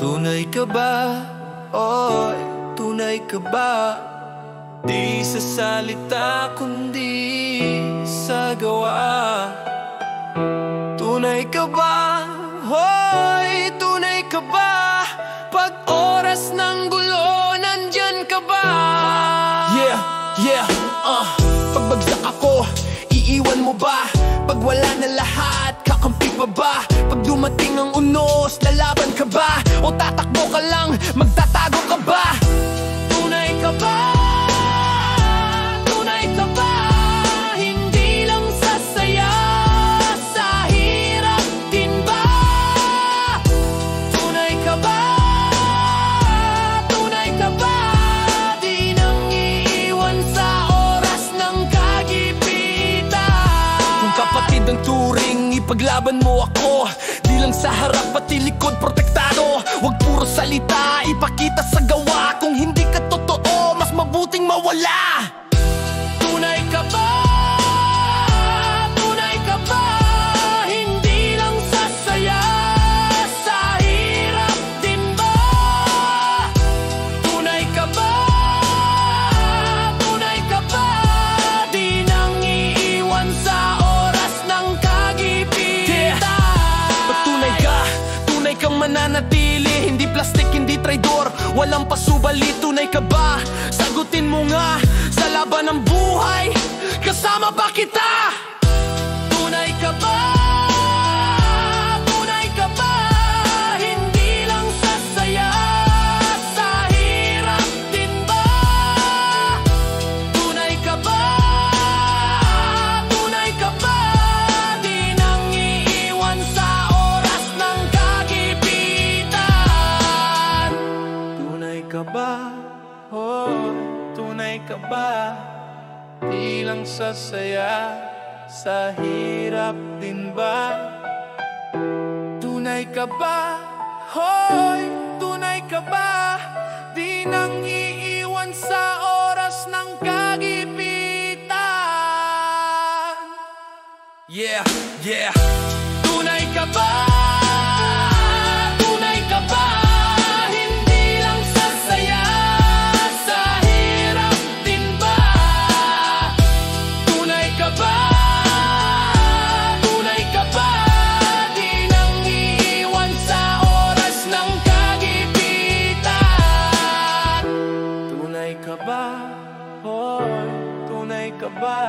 Tunay ka ba? Oy, tunay ka ba? Di sa salita kundi sa gawa. Tunay ka ba? Hoy, tunay ka ba? Pag oras ng gulo, nandyan ka ba? Pagbagsak ako, iiwan mo ba? Pag wala na lahat, kakampi pa ba? Pag dumating ang unos, lalaban ka ba? O tatakbo ka lang, magtatago ka ba? Tunay ka ba? Tunay ka ba? Hindi lang sa saya, sa hirap din ba? Tunay ka ba? Tunay ka ba? Di nang iiwan sa oras ng kagipitan. Kung kapatid ang turing, ipaglaban mo ako. Di lang sa harap pati likod protektado. Huwag puro salita, ipakita sa gawa. Kung hindi ka totoo, mas mabuting mawala. Tunay ka ba? Tunay ka ba? Hindi lang sa saya, sa hirap din ba? Tunay ka ba? Tunay ka ba? Di nang iiwan sa oras ng kagipitan. Tunay ka? Tunay kang mananatili, hindi plastik, hindi traidor, walang pasubali. Tunay ka ba? Sagutin mo nga, sa laban ng buhay, kasama ba kita? Tunay ka ba? Tunay ka ba? Hindi lang sa saya, sa hirap din ba? Tunay ka ba? Tunay ka ba? Di nang iiwan sa oras ng kagipitan. Tunay ka ba? Oh, tunay ka ba? Di lang sa saya, sa hirap din ba? Tunay ka ba? Hoy, tunay ka ba? Di nang iiwan sa oras ng kagipitan. Tunay ka ba? Tunay ka ba? Hindi lang sa saya, sa hirap din ba? Tunay ka ba? Tunay ka ba? Di nang iiwan sa oras ng kagipitan. Tunay ka ba? Hoy, tunay ka ba?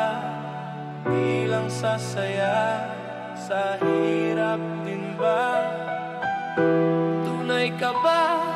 Di lang sa saya, sa hirap din ba? Tunay ka ba?